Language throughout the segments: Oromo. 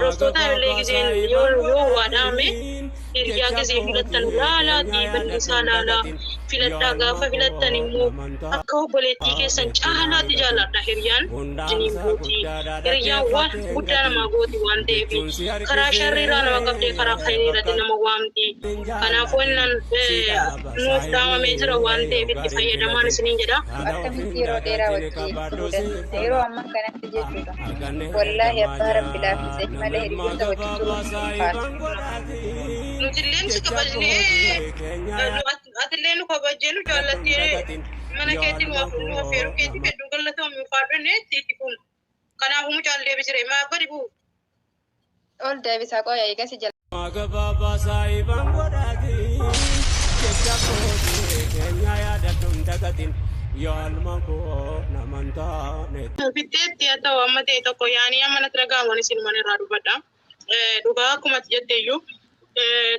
Rostoota illee giseen yoo waadhame hiriyaa gisee filattan laalaa dhiibanni isaa laalaa filadhaa gaafa filattan immoo akka obboleettii keessan caalaatti jaalladha hiriyaan jiniin gootii hiriyaan waan guddaa namaa gooti waan ta'eef karaa sharriirraa nama qabdee karaa khayriirratti nama waamti kanaafuu innan nuuf dhaamamee jira waan ta'eef itti fayyadamaan isiniin jedha. Akkamitti yeroo dheeraa wajjin yeroo ammaa kanatti jechuudha. Wallaahi abbaa rabbi laaffisee malee hiriyoota wajjin turuun nutilleen si kabajnee atillee nu kabajjeenu jaallattee mana keetiin nu affeeruu keetii hedduu galatamu faadhannee itti kun kanaafuu mucaan deebisire maa badi buu ol deebisaa qoya eegasi jala. Magababa saayiban godhati jecha kooti keenya yaadaduun dagatiin yaalma koo namantaane. Fitteetti haa ta'u amma ta'e tokko yaanii amma natti dhaga'aman isin mana irraa dubbadha. Dhugaa akkuma jetteeyyuu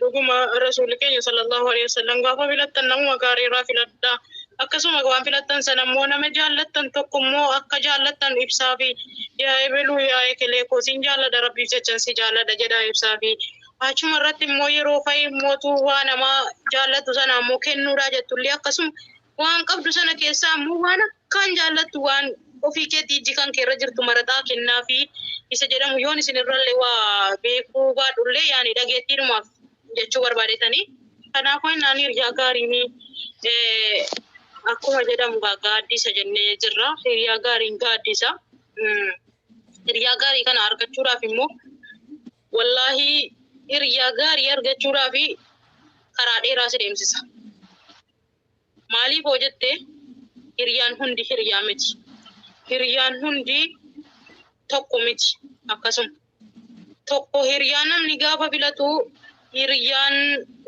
dhuguma rasuulli keenya sallallahu alaihi wasallam gaafa filattan namuma gaarii irraa filadhaa. Akkasuma waan filattan sana immoo nama jaallattan tokko immoo akka jaallattan ibsaa fi yaa eebeluu yaa ekelee koosiin jaalladha rabbiif jechan si jaalladha jedha ibsaa fi achuma irratti immoo yeroo fa'i mootuu waa nama jaallattu sana immoo kennuudhaa jettullee akkasuma waan qabdu sana keessaa immoo waan akkaan jaallattu waan ofii keetii ijji kan keerra jirtu marataa kennaa fi isa jedhamu yoon isinirrallee waa beekuu baadhullee yaani dhageettiidhumaaf jechuu barbaadetanii kanaafuu innaan hiriyaa gaarii akkuma jedhamu gaaddisa jennee jirra. Hiriyaa gaariin gaaddisa. Hiriyaa gaarii kana argachuudhaaf immoo wallaahi hiriyaa gaarii argachuudhaaf karaa dheeraa si deemsisa. Maaliif hoo jettee hiriyaan hundi hiriyaa miti. Hiriyaan hundi tokko miti akkasuma. Tokko hiriyaa namni gaafa filatu hiriyaan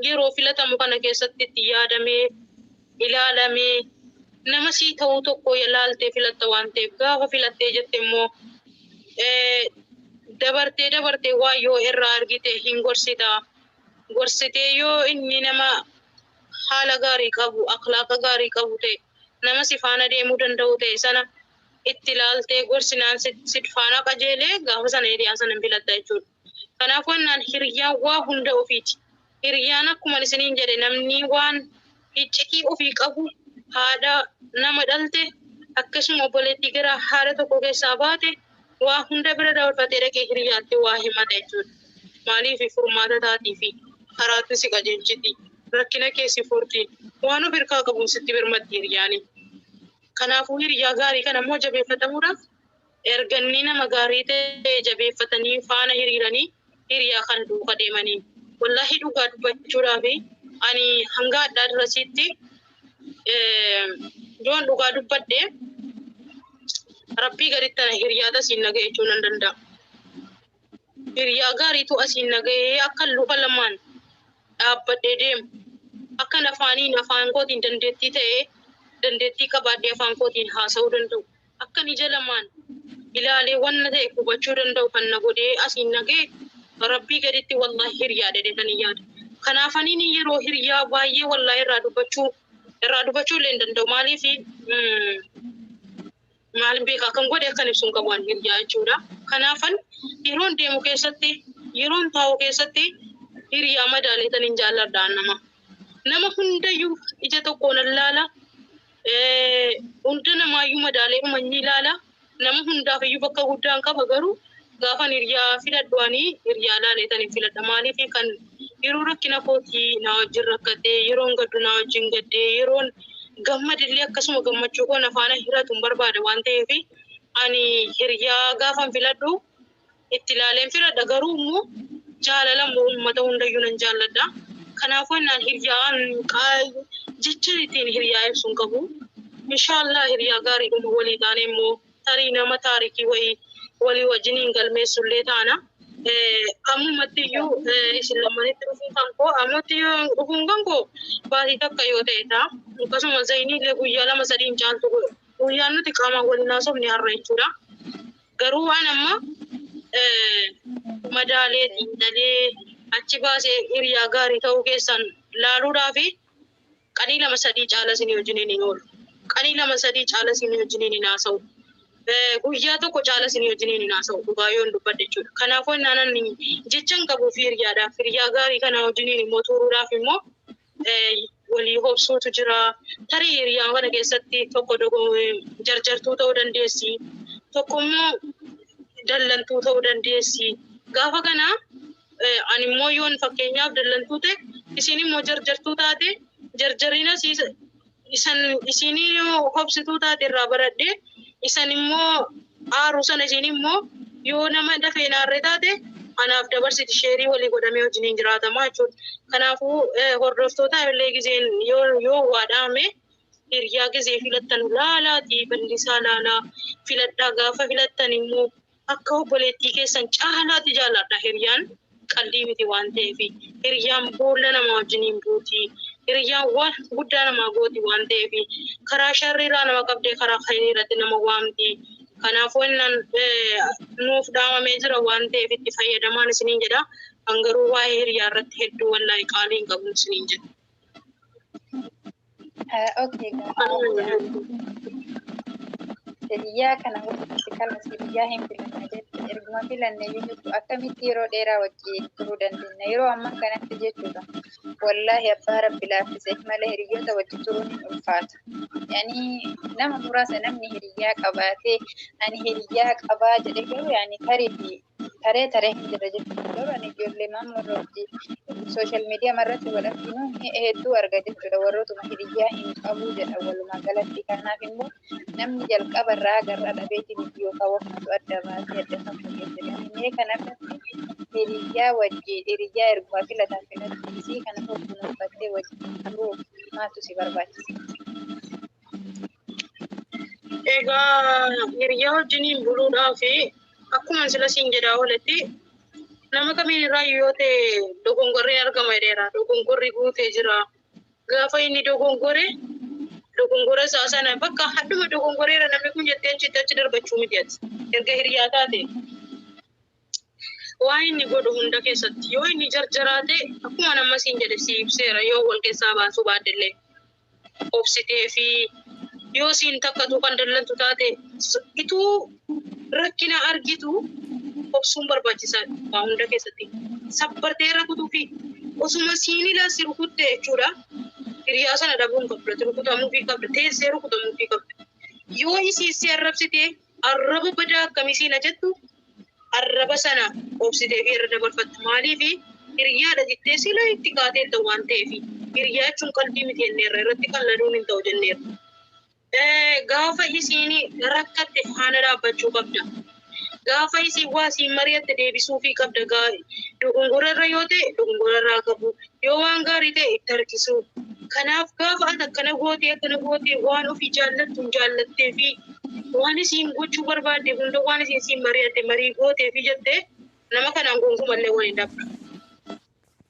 yeroo filatamu kana keessatti itti yaadamee ilaalamee nama sii ta'uu tokko ilaaltee filatta waan ta'eef gaafa filattee jette immoo dabartee waa yoo irraa argite hin gorsita. Gorsitee yoo inni nama haala gaarii qabu akhlaaqa gaarii qabu ta'e nama si faana deemuu danda'u ta'e sana itti ilaaltee gorsinaan si faana qajeelee gaafa sana hiriyaa sana filatta jechuudha. Kanaafuu innaan hiriyaan waa hunda ofiiti. Hiriyaan akkuma isiniin jedhe namni waan iccitii ofii qabu haadha nama dhalte akkasuma obboleettii gara haadha tokko keessaa baate waa hunda bira dabarfatee dhaqee hiriyaatti waa himata jechuudha. Maaliif furmaata taatii fi karaatti si qajeelchiti rakkina keessi furti waan of hirkaa qabuun sitti birmatti hiriyaani. Kanaafuu hiriyaa gaarii kana immoo jabeeffatamuudhaaf ergannii nama gaarii ta'e jabeeffatanii faana hiriiranii hiriyaa kana duuka deemanii wallaahi dhugaa dubbachuudhaaf ani hanga adda addaasitti yoon dhugaa dubbadhe rabbii gaditti ana hiriyaa asiin nagahee jechuu nan danda'a. Hiriyaa gaariitu asiin nagahee akka luka lamaan dhaabbadhee deemu akka afaan kootiin dandeettii ta'ee dandeettii qabaadhee afaan kootiin haasa'uu danda'u akka ija lamaan ilaalee wanna ta'e hubachuu danda'u kan na godhee asiin nagahee rabbii gaditti wallaahi hiriyaa dheedhetanii yaada. Kanaafaniin yeroo hiriyaa baay'ee wallaahi irraa dubbachuu illee hin danda'u. Maaliif maaliin beekaa kan godhe akkan ibsuun qabu waan hiriyaa jechuudha. Kanaafan yeroon deemu keessatti yeroon taa'u keessatti hiriyaa madaaleetaniin jaalladhaan nama hundayyuu ija tokkoon ilaala. Hunda namaayyuu madaalee uummanni ilaala. Nama hundaafiyyuu bakka guddaan qaba garuu gaafan hiriyaa filadhuanii hiriyaa laaleetaniin filadha. Maaliif kan yeroo rakkina kootii na wajjin rakkatee yeroon gaddu na wajjin gaddee yeroon gammadillee akkasuma gammachuu koo na faana hiratuun barbaada waan ta'eef ani hiriyaa gaafan filadhu itti ilaaleen filadha garuu immoo jaalala uummata hundayyuu nan jaalladha. Kanaafuu innaan hiriyaan jecha ittiin hiriyaa ibsuun qabu. Inshaallah hiriyaa gaariidhuma walii taane immoo tarii nama taarikii walii wajjiniin galmeessullee taana. Ammumatti iyyuu isin lamanitti dhufuun kan koo ammatti dhufuun kan koo baatii takka yoo ta'e ta'a. Akkasuma zayiniillee guyyaa 2-3 caaltu guyyaan nuti qaamaan waliin haasofne har'a jechuudha. Garuu waan amma madaalee xiinxalee achi baasee hiriyaa gaarii ta'uu keessan laaluudhaaf qanii 2-3 caala isin wajjiniin hin oolu. Qanii 2-3 caala isin wajjiniin hin haasa'u. guyyaa tokko caala isin wajjiniin hin haasa'u dhugaa yoon dubbadhe jechuudha. Kanaafuu naanan jechan qabu hiriyaadhaaf hiriyaa gaarii kana wajjiniin immoo turuudhaaf immoo walii hobsuutu jira. Tarii hiriyaa kana keessatti tokko jarjartuu ta'uu dandeessi. Tokko immoo dallantuu ta'uu dandeessi. Gaafa kana ani immoo yoon fakkeenyaaf dallantuu ta'e isin immoo jarjartuu taate jarjarina isinii hobsituu taate irraa baradhee isan immoo aaru sana isin immoo yoo nama dafee naarree taate anaaf dabarsiti sheerii walii godhamee wajjiniin jiraatamaa jechuudha. Kanaafuu hordoftoota illee gizeen yoo waadhaame hiriyaa gizee filattan laalaatii bal'isaa laalaa filadhaa gaafa filattan immoo akka obboleettii keessan caalaatti jaalladha hiriyaan qalbii miti waan ta'eef hiriyaan boolla nama wajjiniin buuti. Hiriyaan waan guddaa namaa gooti waan ta'eef karaa sharriirraa nama qabdee karaa khayriirratti nama waamti. Kanaafuu nuuf dhaamamee jira waan ta'eef itti fayyadamaan isiniin jedha. Garuu waa'ee hiriyaa irratti hedduu wallaahi qaaliin qabu isiniin jedha. Okay. Hiriyaa kana walitti kalmas hiriyaa hin filanne jechuudha. Erguma filanne jechuudha. Akkamitti yeroo dheeraa wajjin turuu dandeenya? Yeroo ammaa kanatti jechuudha. Wallaahi abbaa rabbi laaffise malee hiriyoota wajjin turuun hin ulfaata. Yani nama muraasa namni hiriyaa qabaatee ani hiriyaa qabaa jedhe garuu yani taree hin jira jechuudha. Garuu ani ijoollee maammoo wajjin social media marratti walakkinuu hedduu arga jechuudha. Warrootuma hiriyaa hin qabu jedha walumaa galatti. Kanaaf immoo namni jalqaba irraa agarra dhabeetiin yookaan waqtu adda baasee adda fakkeessee mee kanarratti hiriyaa wajjin hiriyaa ergumaa filataa filattii kana hojjenuufattee wajjin turuu maatu si barbaachisa? Egaa hiriyaa wajjiniin buluudhaaf akkuma sila siin jedhaa walitti nama kamiin irraa yoo ta'e dogongorri argama jedheera. Dogongorri guutee jira. Gaafa inni dogongora isaa sana bakka hadduma dogongoreera namni kun jettee achi darbachuu miti ati. Erga hiriyaa taate waan inni godhu hunda keessatti yoo inni jarjaraate akkuma nama siin jedhe si ibseera yoo wal keessaa baasuu baaddellee obsitee fi yoo siin takkatu kan dallantu taate ituu rakkina argitu obsuun barbaachisaadha waan hunda keessatti. Sabbartee rukutuu fi osuma siinilaa si rukutte jechuudha. Hiriyaa sana dhabuun qabda rukutamuu fi qabda teessee rukutamuu fi qabda. Yoo isiisee arrabsitee arraba badaa akkamiisiina jettu arraba sana obsitee fi irra dabarfattu maaliif hiriyaadha jettee sila itti kaateetta waan ta'eef hiriyaa jechuun qalbii miti jenneerra irratti qalladuun hin ta'u jenneerra. Gaafa isiin rakkatte faana dhaabbachuu qabda. Gaafa isiin waa siin mari'atte deebisuu fi qabda. Dogongorarra yoo ta'e dogongorarraa qabu. Yoo waan gaarii ta'e itti harkisuu. Kanaaf gaafa ati akkana gootee waan ofii jaallattu hin jaallattee fi waan isiin gochuu barbaadde hunda waan isiin mari'atte marii gootee fi jettee nama kanaan gonkumallee waan hin dabra.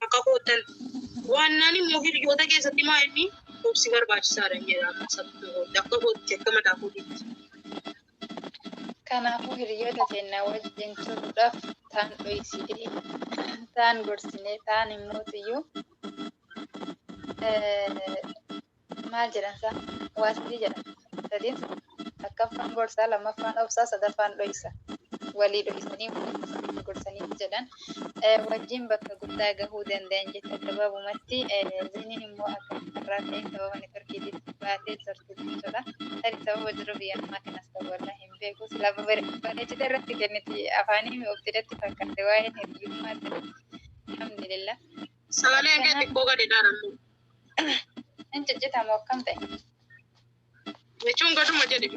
Akka kootan waan naan immoo hiriyoota keessatti maa inni obsi barbaachisaadha jedhama. Akka kootti akka mataa kootiitti. Kanaafuu hiriyoota keenyaa wajjin turuudhaaf taan dho'isinee taan gorsinee taan immoo iyyuu maal jedhansa waastii jedhama. Sadiin akkaffaan gorsaa lammaffaan obsaa sadaffaan dho'isa. Walii dho'isanii gorsanii jedhan wajjin bakka guddaa gahuu danda'an jetta gabaabumatti ziniin immoo akka irraa ta'e sababa neetworkiitiif baatee jirtu jechuudha. Tarii sababa jiru biyya namaa kanas ta'uu irraa hin beeku. Silaa bareechita irratti kenniti afaanii obsiidatti fakkaate waa'ee hiriyummaa jedhu. Alhamdulillah. Sagalee kee xiqqoo gadi dhaaramu. Hin ciccitamu akkam ta'e? Jechuun gaduma jedhe.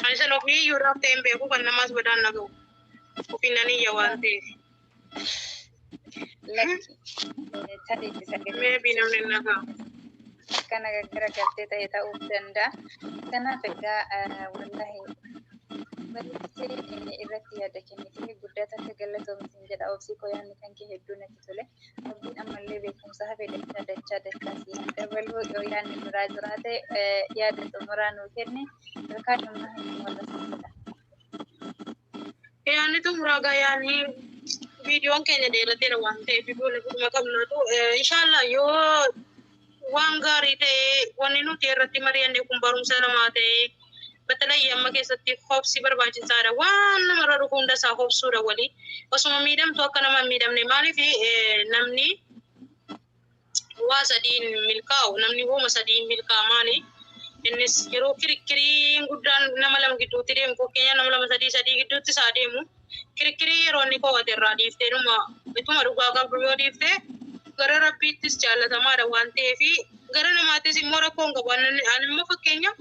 Ani sana ofii iyyuudhaaf ta'e hin beeku kan namaas badaan naga'u. Ofiin nan iyya waan ta'eef. Lakki tarii sagalee. Meebii namni naga'u. Akkana garagaltee ta'e ta'uu danda'a. Kanaaf egaa wallahi bareechitee irratti yaada kennitee guddaa akka galatoomsin jedha. Obsii koo yaadni kan kee hedduu natti tole. Abdiin ammallee beekumsa hafee dachaa si dabaluu yoo yaadni biraa jiraate yaada xumuraa nuu kenne yookaan immoo hin mul'atu. Yaadni xumuraa gaa yaadni viidiyoon keenya dheerateera waan ta'eef iddoo guduma qabnatu inshaallah yoo waan gaarii ta'e wanni nuti irratti mari'anne kun barumsa namaa ta'e Batalai amma keessatti hobsi barbaachisaadha. Waan namarra dhufu hunda isaa hobsuudha walii. Osuma miidhamtu akka nama hin miidhamne maaliif namni waa sadiin milkaa'u namni wooma sadiin milkaa'a maali? Innis yeroo kirikkirii guddaan nama lama gidduutti deemu fakkeenya nama lama sadii gidduutti isaa deemu kirikkirii yeroo inni koowwate irraa dhiiftee ituma dhugaa qabdu yoo dhiiftee gara rabbiittis jaallatamaadha waan ta'eef gara namaattis immoo rakkoon qabu. Ani immoo fakkeenya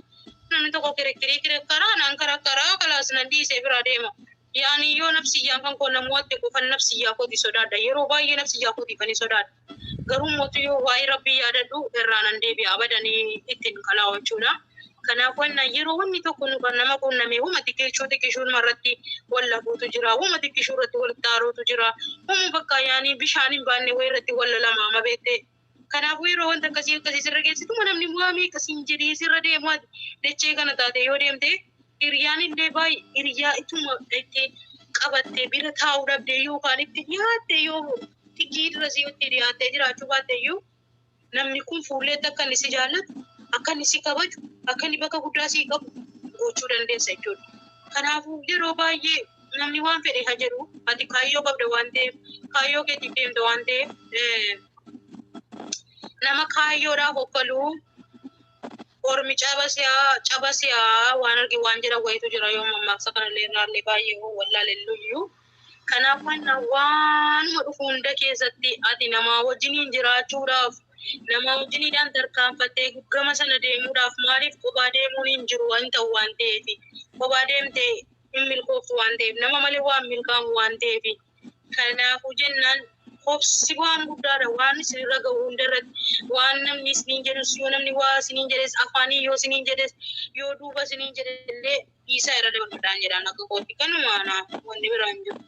namni tokko kirikkirii karaa naan karaa kalaas nan dhiisee biraa deema. Yaani yoo nafsiyyaan kan koo namooti qofan nafsiyyaa kooti sodaadha. Yeroo baay'ee nafsiyyaa kooti kan sodaadha. Garuu mootii yoo waa'ee rabbii yaadadhu irraa nan deebi'a abadanii ittiin kalaa jechuudha. Kanaaf yeroo wanni tokko nu kan nama quunname wama xiqqeessuun marratti wal lafuutu jira. Wama xiqqeessuu irratti wal xaaruutu jira. Wama bakka yaanii bishaan hin baanne wayii irratti wal lama beekte. Kanaafuu yeroo wanta akkasii sirra geessitu namni waamee akkasiin jedhee sirra deemaa dachee kana taate yoo deemte hiriyaan illee baay'ee hiriyaa ituma itti qabattee bira taa'uu dhabdee yookaan itti dhiyaatte yoo tigiirra si itti dhiyaattee jiraachuu baatte iyyuu namni kun fuulleetti akka inni si jaallatu akka inni si kabaju akka inni bakka guddaa si qabu gochuu dandeessa jechuudha. Kanaafuu yeroo baay'ee namni waan fedhe haa jedhu ati kaayyoo qabda waan ta'eef kaayyoo keetiif deemta waan ta'eef nama kaayyoodhaaf offaluu ormi cabasiyaa waan argi waan jedha wayitu jira yoo mammaaksa kanallee irraallee baay'ee wallaalelluyyuu. Kanaaf waanuma dhufu hunda keessatti ati namaa wajjiniin jiraachuudhaaf nama wajjiniidhaan tarkaanfattee gama sana deemuudhaaf maaliif kophaa deemuun hin jiru waan ta'u waan ta'eef kophaa deemtee hin milkooftu waan ta'eef nama malee waan milkaamu waan ta'eef kanaafuu jennaan hobsi waan guddaadha waan isinirra gahu hundarratti waan namni isiniin jedhus yoo namni waa isiniin jedhes afaanii yoo isiniin jedhes yoo duuba isiniin jedhellee dhiisaa irra dabaluudhaan jedhaan akka kooti kanuma wanni biraan jiru.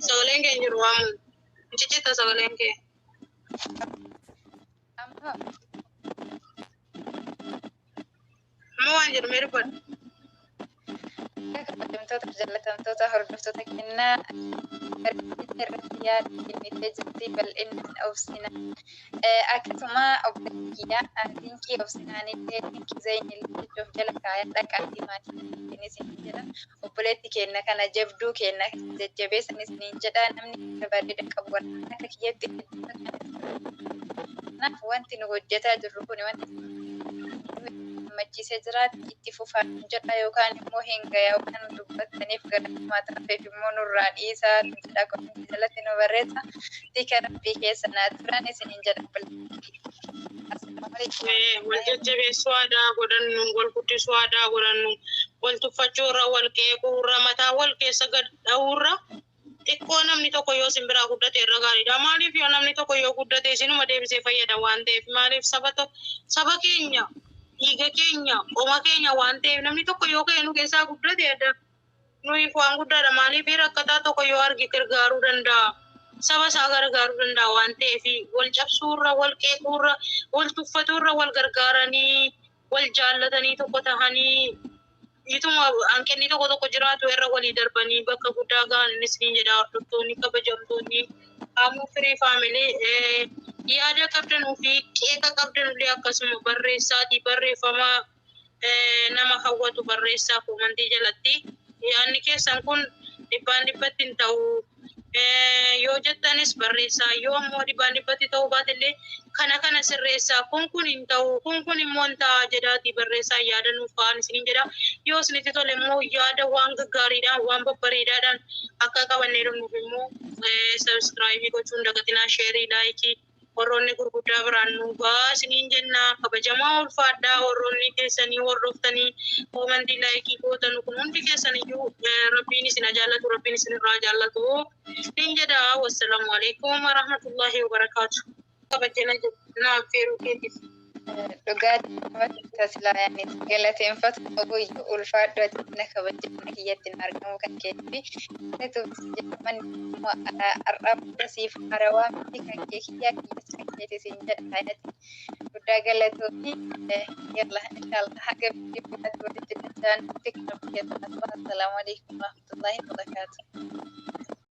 Sagaleen kee jiru waamu ciccita sagaleen kee. Amma waan jedhu mee dubbadhu. Kabajamtoota jaalatamtoota hordoftoota kennaa irratti yaada kennitee jirti bal'inaan obsina. Akkasuma obboleeyyaa linkii obsinaanillee linkii zaynillee jechuuf jala kaayaa dhaqaatii maatii isin jedha. Obboleetti kenna kana jabduu kenna jajjabeessanis ni jedha namni bareeda qabu warreen akka kiyyatti kanaaf wanti nu hojjetaa jirru kun wanti machiisee jiraatu itti fufaa jedha yookaan immoo hinga yookaan dubbataniif gadammaa ta'eef immoo nurraa dhiisaa jedha qoonni jalatti nu barreessa tika rabbii keessa naa turan isiniin jedha wal jajjabeessuu aadaa godhannu wal guddisuu aadaa godhannu wal tuffachuurra wal qeequurra mataa wal keessa gad dha'uurra xiqqoo namni tokko yoo simbiraa guddate irra gaariidha. Maaliif yoo namni tokko yoo guddate isinuma deebisee fayyada waan ta'eef maaliif saba keenya dhiiga keenya qoma keenya waan ta'eef namni tokko yoo ka'e nu keessaa guddate adda nuyi waan guddaadha maaliif rakkataa tokko yoo arge gargaaruu danda'a. Saba isaa gargaaruu danda'a waan ta'eef wal cabsuurra wal qeequurra wal tuffatuurra wal gargaaranii wal jaallatanii tokko tahanii ituma hanqinni tokko jiraatu irra walii darbanii bakka guddaa gahan innis ni jedha hordoftoonni kabajamtoonni ammoo firii faamilee yaada qabdanuu fi qeeqa qabdanullee akkasuma barreessaatii barreeffama nama hawwatu barreessaa komantii jalatti yaadni keessan kun dhibbatti hin ta'u yoo jettanis barreessaa yoo ammoo dhibbatti ta'uu baatillee kana sirreessaa kun hin ta'u kun immoo hin ta'a jedhaatii barreessaa yaada nuuf ka'an isiniin jedha yoo isinitti tole immoo yaada waan gaggaariidhaan waan babbareedaadhaan akka qabannee dhumnuuf immoo sabskraayibii gochuun dagatinaa sheerii laayikii warroonni gurguddaa biraan nu baasiniin jenna kabajamaa ulfaadhaa warroonni keessanii hordoftanii komantii laayikii gootan kun hundi keessaniyyuu rabbiin isin jaallatu rabbiin isin irraa jaallatu nin jedha wassalaamu alaikum warahmatullaahi wabarakaatu kabajana naaf feeruu keetiif. Dhugaatii taasilaayanii galateeffatu obuyyo ulfaadhu ati kabajamna kiyyatti argamu kan keetti jedhaman arrabda siif harawaa miti kan kee kiyyaa kiyyas kan keetis hin jedha ayati guddaa galatoofi yalla inshallah haga biddi walitti dhufaan tiknoofiyyaa assalaamu alaikum warahmatullaahi wabarakaatu.